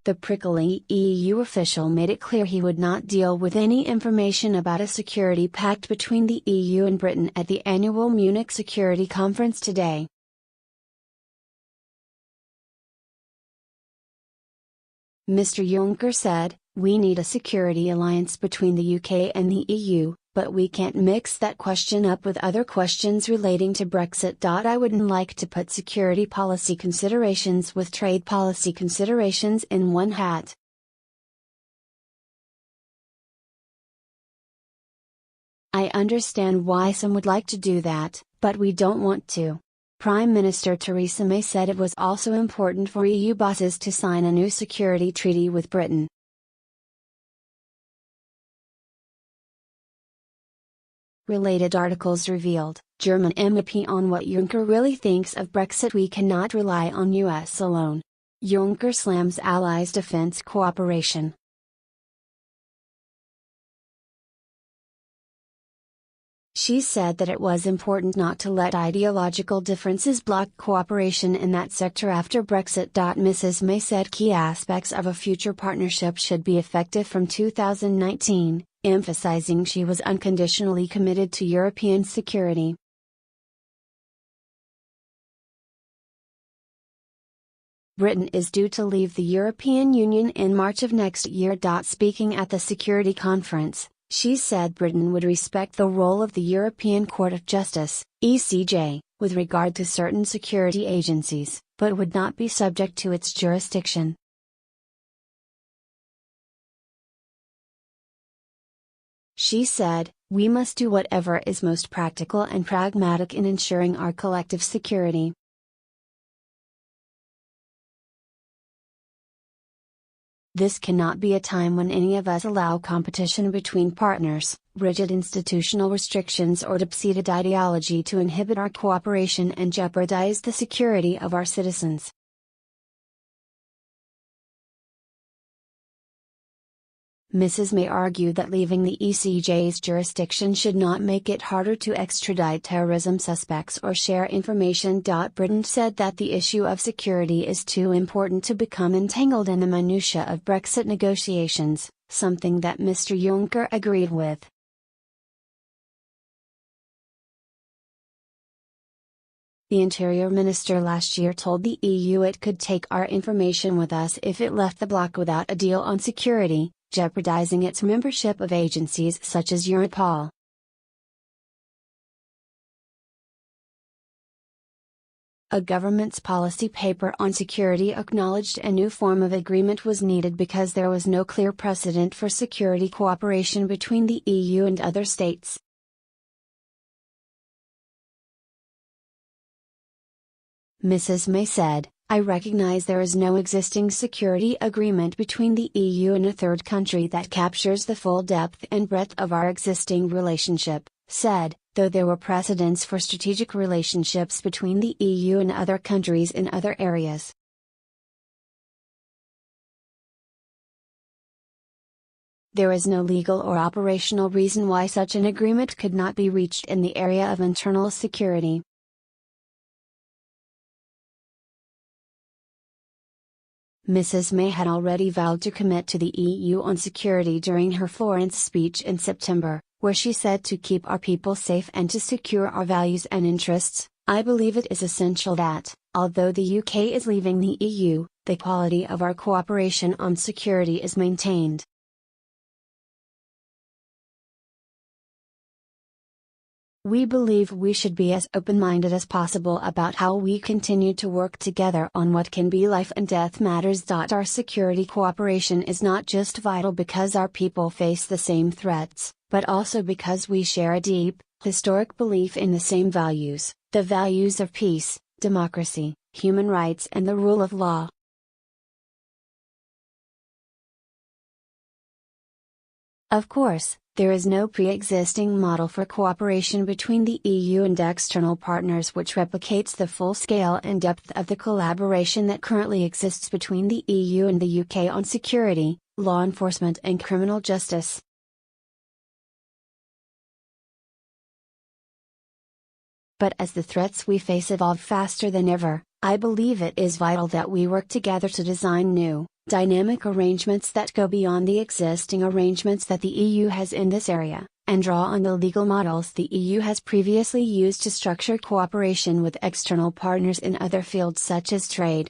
the prickly EU official made it clear he would not deal with any information about a security pact between the EU and Britain at the annual Munich Security Conference today. Mr. Juncker said, "We need a security alliance between the UK and the EU, but we can't mix that question up with other questions relating to Brexit. I wouldn't like to put security policy considerations with trade policy considerations in one hat." "I understand why some would like to do that, but we don't want to." Prime Minister Theresa May said it was also important for EU bosses to sign a new security treaty with Britain. Related articles revealed, German MEP on what Juncker really thinks of Brexit: "We cannot rely on US alone." Juncker slams allies' defense cooperation. She said that it was important not to let ideological differences block cooperation in that sector after Brexit.Mrs May said key aspects of a future partnership should be effective from 2019, emphasizing she was unconditionally committed to European security. Britain is due to leave the European Union in March of next year. Speaking at the Security Conference, she said Britain would respect the role of the European Court of Justice, ECJ, with regard to certain security agencies, but would not be subject to its jurisdiction. She said, "We must do whatever is most practical and pragmatic in ensuring our collective security." This cannot be a time when any of us allow competition between partners, rigid institutional restrictions or deep-seated ideology to inhibit our cooperation and jeopardize the security of our citizens. Mrs. May argued that leaving the ECJ's jurisdiction should not make it harder to extradite terrorism suspects or share information. Britain said that the issue of security is too important to become entangled in the minutiae of Brexit negotiations, something that Mr. Juncker agreed with. The Interior Minister last year told the EU it could take our information with us if it left the bloc without a deal on security, jeopardizing its membership of agencies such as Europol. A government's policy paper on security acknowledged a new form of agreement was needed because there was no clear precedent for security cooperation between the EU and other states. Mrs. May said, "I recognize there is no existing security agreement between the EU and a third country that captures the full depth and breadth of our existing relationship," said, though there were precedents for strategic relationships between the EU and other countries in other areas. There is no legal or operational reason why such an agreement could not be reached in the area of internal security. Mrs. May had already vowed to commit to the EU on security during her Florence speech in September, where she said to keep our people safe and to secure our values and interests, "I believe it is essential that, although the UK is leaving the EU, the quality of our cooperation on security is maintained." "We believe we should be as open-minded as possible about how we continue to work together on what can be life and death matters. Our security cooperation is not just vital because our people face the same threats, but also because we share a deep, historic belief in the same values, the values of peace, democracy, human rights and the rule of law." Of course, there is no pre-existing model for cooperation between the EU and external partners which replicates the full scale and depth of the collaboration that currently exists between the EU and the UK on security, law enforcement and criminal justice. But as the threats we face evolve faster than ever, I believe it is vital that we work together to design new, dynamic arrangements that go beyond the existing arrangements that the EU has in this area, and draw on the legal models the EU has previously used to structure cooperation with external partners in other fields such as trade.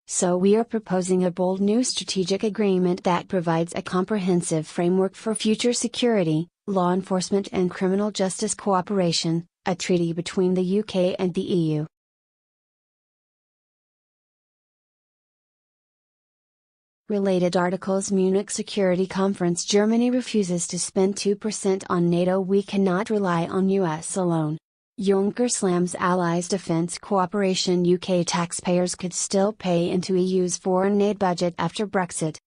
So we are proposing a bold new strategic agreement that provides a comprehensive framework for future security, law enforcement and criminal justice cooperation, a treaty between the UK and the EU. Related articles: Munich Security Conference. Germany refuses to spend 2% on NATO. We cannot rely on US alone. Juncker slams allies' defence cooperation. UK taxpayers could still pay into EU's foreign aid budget after Brexit.